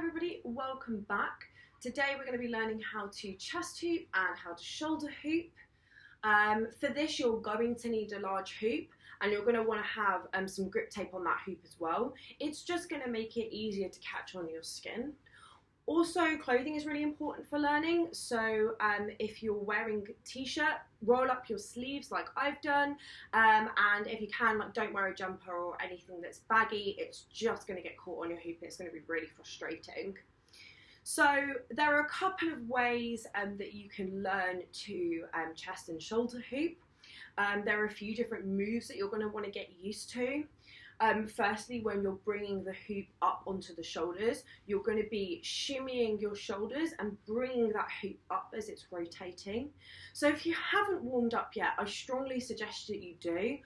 everybody, welcome back. Today we're going to be learning how to chest hoop and how to shoulder hoop. For this you're going to need a large hoop and you're going to want to have some grip tape on that hoop as well. It's just going to make it easier to catch on your skin. Also, clothing is really important for learning, so if you're wearing a t-shirt, roll up your sleeves like I've done, and if you can, don't wear a jumper or anything that's baggy. It's just going to get caught on your hoop and it's going to be really frustrating. So there are a couple of ways that you can learn to chest and shoulder hoop. There are a few different moves that you're going to want to get used to. Firstly, when you're bringing the hoop up onto the shoulders, you're going to be shimmying your shoulders and bringing that hoop up as it's rotating. So if you haven't warmed up yet, I strongly suggest that you do.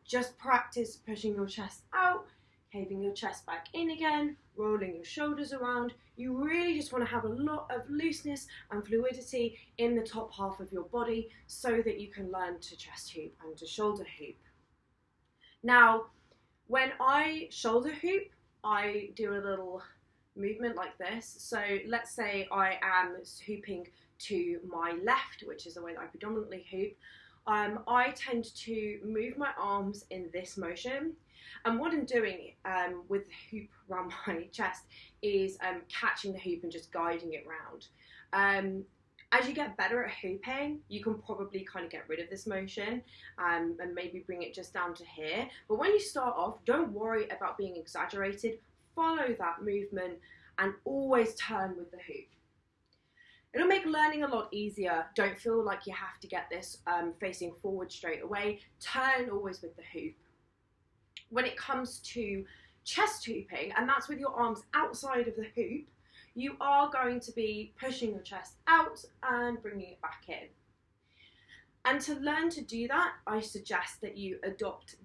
Just practice pushing your chest out, caving your chest back in again, rolling your shoulders around. You really just want to have a lot of looseness and fluidity in the top half of your body so that you can learn to chest hoop and to shoulder hoop. Now, when I shoulder hoop, I do a little movement like this. So let's say I am hooping to my left, which is the way that I predominantly hoop. I tend to move my arms in this motion. And what I'm doing with the hoop around my chest is catching the hoop and just guiding it round. As you get better at hooping, you can probably kind of get rid of this motion and maybe bring it just down to here. But when you start off, don't worry about being exaggerated. Follow that movement and always turn with the hoop. It'll make learning a lot easier. Don't feel like you have to get this facing forward straight away. Turn always with the hoop. When it comes to chest hooping, and that's with your arms outside of the hoop, you are going to be pushing your chest out and bringing it back in. And to learn to do that, I suggest that you adopt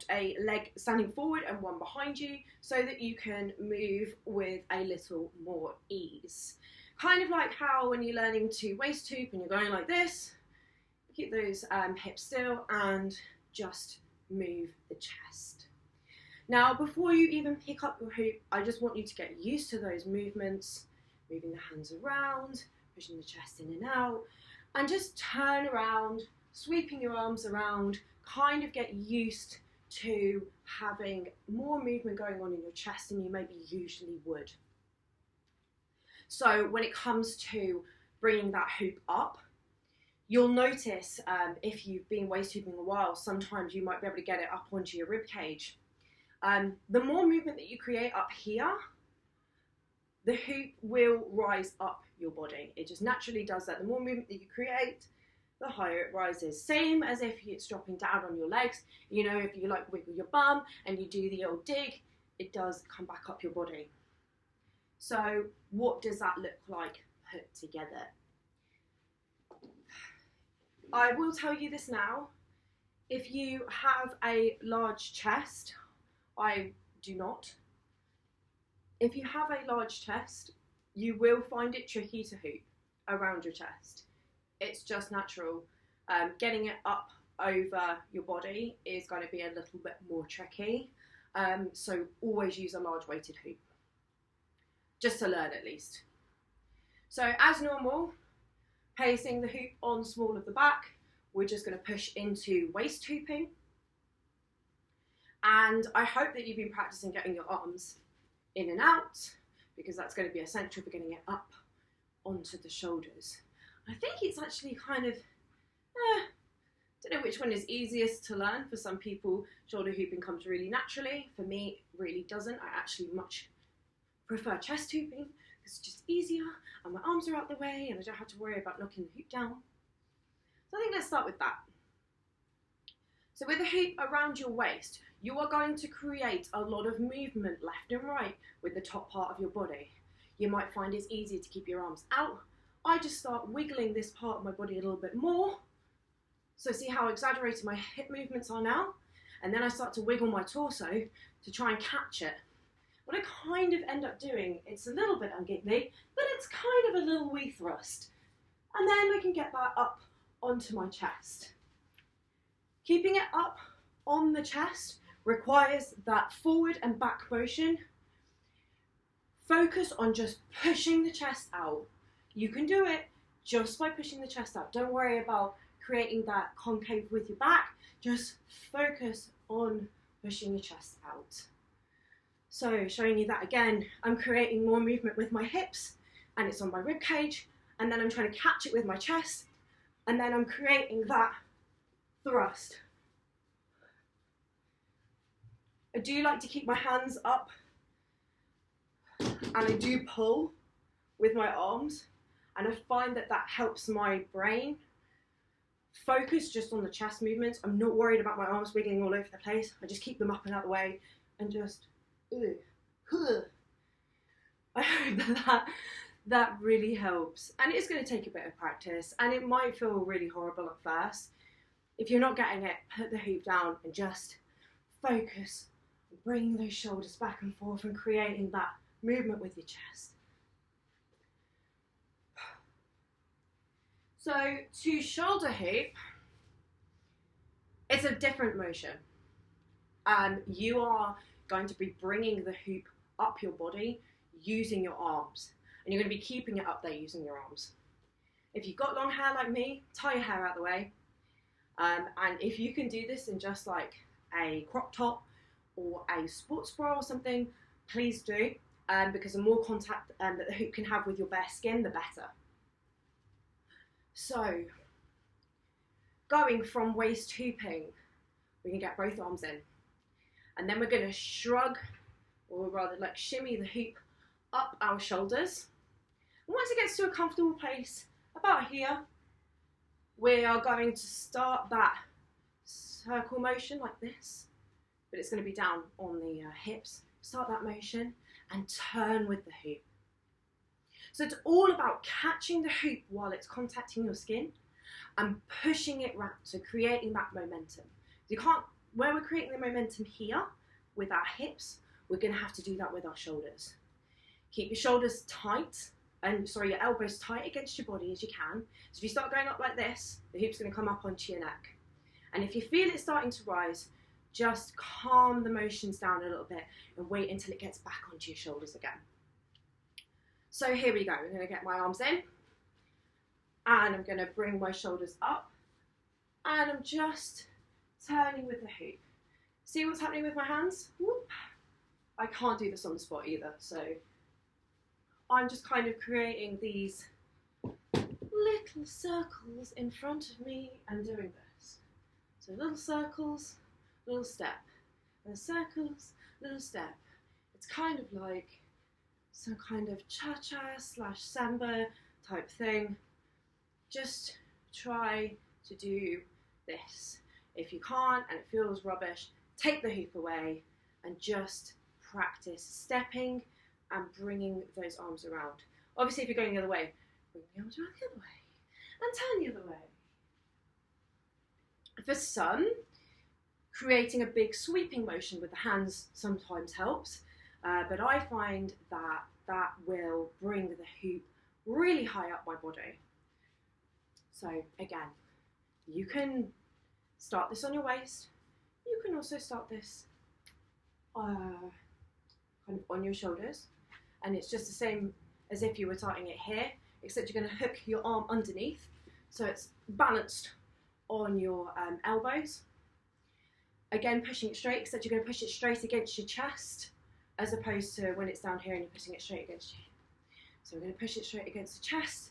a leg standing forward and one behind you so that you can move with a little more ease. Kind of like how when you're learning to waist hoop and you're going like this, keep those hips still and just move the chest. Now, before you even pick up your hoop, I just want you to get used to those movements, moving the hands around, pushing the chest in and out, and just turn around, sweeping your arms around, kind of get used to having more movement going on in your chest than you maybe usually would. So when it comes to bringing that hoop up, you'll notice if you've been waist hooping a while, sometimes you might be able to get it up onto your rib cage. The more movement that you create up here, the hoop will rise up your body. It just naturally does that. The more movement that you create, the higher it rises. Same as if it's dropping down on your legs. You know, if you like wiggle your bum and you do the old dig, it does come back up your body. So what does that look like put together? I will tell you this now. If you have a large chest, I do not. If you have a large chest, you will find it tricky to hoop around your chest. It's just natural. Getting it up over your body is going to be a little bit more tricky. So always use a large weighted hoop. Just to learn at least. So as normal, placing the hoop on small of the back, we're just going to push into waist hooping. And I hope that you've been practicing getting your arms in and out because that's going to be essential for getting it up onto the shoulders. I think it's actually kind of, don't know which one is easiest to learn. For some people, shoulder hooping comes really naturally. For me, it really doesn't. I actually much prefer chest hooping because it's just easier and my arms are out the way and I don't have to worry about knocking the hoop down. So I think let's start with that. So with the hoop around your waist, you are going to create a lot of movement left and right with the top part of your body. You might find it's easier to keep your arms out. I just start wiggling this part of my body a little bit more. So see how exaggerated my hip movements are now? And then I start to wiggle my torso to try and catch it. What I kind of end up doing, it's a little bit ungiggly, but it's kind of a little wee thrust. And then I can get that up onto my chest. Keeping it up on the chest requires that forward and back motion. Focus on just pushing the chest out. You can do it just by pushing the chest out. Don't worry about creating that concave with your back. Just focus on pushing your chest out. So showing you that again, I'm creating more movement with my hips and it's on my rib cage, and then I'm trying to catch it with my chest, and then I'm creating that thrust. I do like to keep my hands up, and I do pull with my arms, and I find that that helps my brain focus just on the chest movements. I'm not worried about my arms wiggling all over the place. I just keep them up and out of the way and just I hope that really helps. And it's going to take a bit of practice, and it might feel really horrible at first. If you're not getting it, put the hoop down and just focus on bringing those shoulders back and forth and creating that movement with your chest. So to shoulder hoop, it's a different motion. You are going to be bringing the hoop up your body using your arms, and you're going to be keeping it up there using your arms. If you've got long hair like me, tie your hair out of the way. And if you can do this in just like a crop top or a sports bra or something, please do, because the more contact that the hoop can have with your bare skin, the better. So, going from waist hooping, we can get both arms in. And then we're going to shrug, or rather like shimmy the hoop up our shoulders. And once it gets to a comfortable place, about here, we are going to start that circle motion like this, but it's going to be down on the hips. Start that motion and turn with the hoop. So it's all about catching the hoop while it's contacting your skin and pushing it round, so creating that momentum. You can't, where we're creating the momentum here with our hips, we're going to have to do that with our shoulders. Keep your shoulders tight, and sorry, your elbows tight against your body as you can. So if you start going up like this, the hoop's going to come up onto your neck. And if you feel it starting to rise, just calm the motions down a little bit and wait until it gets back onto your shoulders again. So here we go. I'm going to get my arms in, and I'm going to bring my shoulders up, and I'm just turning with the hoop. See what's happening with my hands? Whoop. I can't do this on the spot either, so I'm just kind of creating these little circles in front of me and doing this. So little circles, little step, and circles, little step. It's kind of like some kind of cha-cha / samba type thing. Just try to do this. If you can't and it feels rubbish, take the hoop away and just practice stepping and bringing those arms around. Obviously, if you're going the other way, bring the arms around the other way and turn the other way. For some, creating a big sweeping motion with the hands sometimes helps, but I find that that will bring the hoop really high up my body. So again, you can start this on your waist. You can also start this kind of on your shoulders, and it's just the same as if you were starting it here, except you're going to hook your arm underneath so it's balanced on your elbows. Again, pushing it straight, except you're going to push it straight against your chest as opposed to when it's down here and you're pushing it straight against your hip. So we're going to push it straight against the chest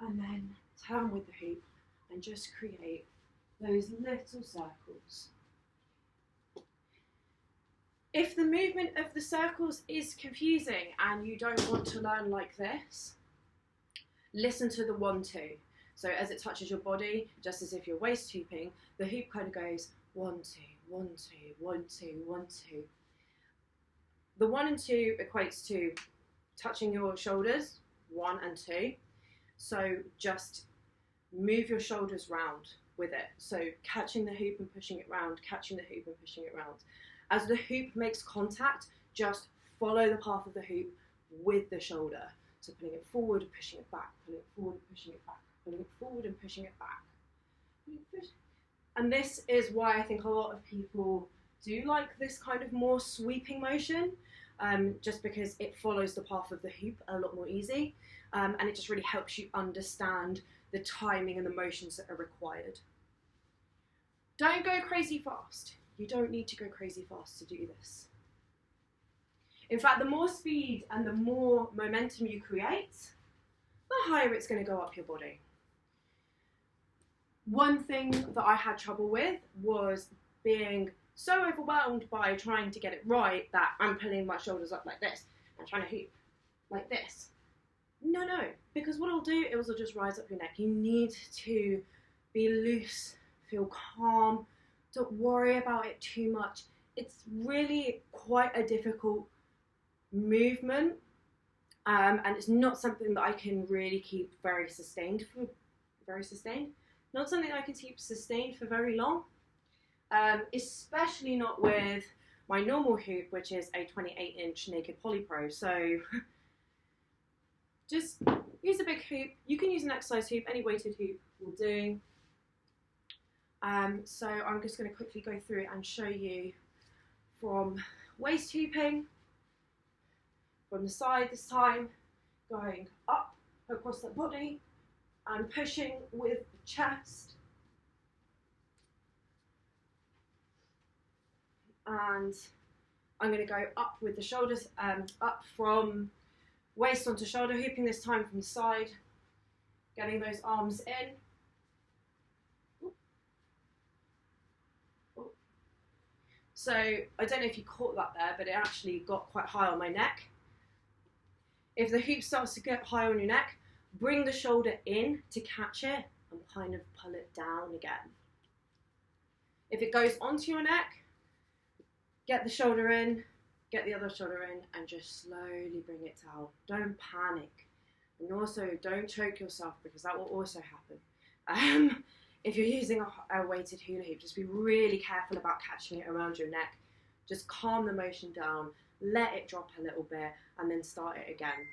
and then turn with the hoop and just create those little circles. If the movement of the circles is confusing and you don't want to learn like this, listen to the 1-2. So as it touches your body, just as if you're waist hooping, the hoop kind of goes 1-2, 1-2, 1-2, 1-2. The 1 and 2 equates to touching your shoulders, 1 and 2. So just move your shoulders round with it. So catching the hoop and pushing it round, catching the hoop and pushing it round. As the hoop makes contact, just follow the path of the hoop with the shoulder. So pulling it forward and pushing it back, pulling it forward and pushing it back, pulling it forward and pushing it back. And this is why I think a lot of people do like this kind of more sweeping motion, just because it follows the path of the hoop a lot more easy, and it just really helps you understand the timing and the motions that are required. Don't go crazy fast. You don't need to go crazy fast to do this. In fact, the more speed and the more momentum you create, the higher it's going to go up your body. One thing that I had trouble with was being so overwhelmed by trying to get it right that I'm pulling my shoulders up like this and trying to hoop like this. No, because what it'll do is it'll just rise up your neck. You need to be loose, feel calm, don't worry about it too much. It's really quite a difficult movement, and it's not something that I can really keep very sustained. Not something I can keep sustained for very long, especially not with my normal hoop, which is a 28-inch naked polypro. So just use a big hoop. You can use an exercise hoop, any weighted hoop will do. So I'm just going to quickly go through it and show you from waist hooping, from the side this time, going up across the body and pushing with the chest. And I'm going to go up with the shoulders, up from waist onto shoulder, hooping this time from the side, getting those arms in. So I don't know if you caught that there, but it actually got quite high on my neck. If the hoop starts to get high on your neck, bring the shoulder in to catch it and kind of pull it down again. If it goes onto your neck, get the shoulder in, get the other shoulder in, and just slowly bring it down. Don't panic. And also, don't choke yourself, because that will also happen. If you're using a weighted hula hoop, just be really careful about catching it around your neck. Just calm the motion down, let it drop a little bit, and then start it again.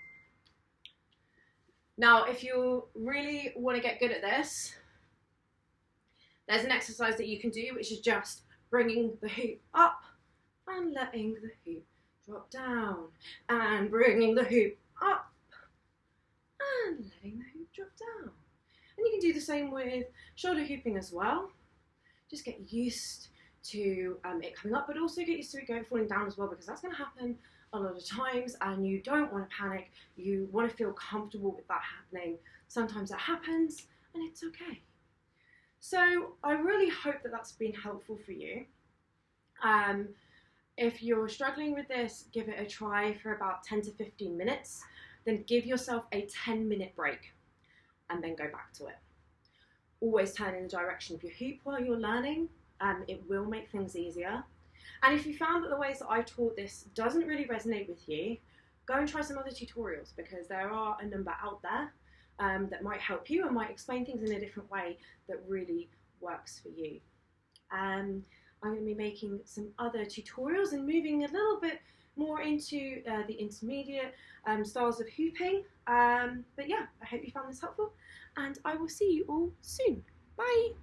Now, if you really want to get good at this, there's an exercise that you can do, which is just bringing the hoop up and letting the hoop drop down, and bringing the hoop up and letting the hoop drop down. And you can do the same with shoulder hooping as well. Just get used to it coming up, but also get used to it falling down as well, because that's going to happen a lot of times and you don't want to panic. You want to feel comfortable with that happening. Sometimes it happens and it's okay. So I really hope that that's been helpful for you. If you're struggling with this, give it a try for about 10 to 15 minutes. Then give yourself a 10-minute break and then go back to it. Always turn in the direction of your hoop while you're learning. It will make things easier. And if you found that the ways that I taught this doesn't really resonate with you, go and try some other tutorials, because there are a number out there that might help you and might explain things in a different way that really works for you. I'm going to be making some other tutorials and moving a little bit more into the intermediate styles of hooping. But yeah, I hope you found this helpful, and I will see you all soon. Bye!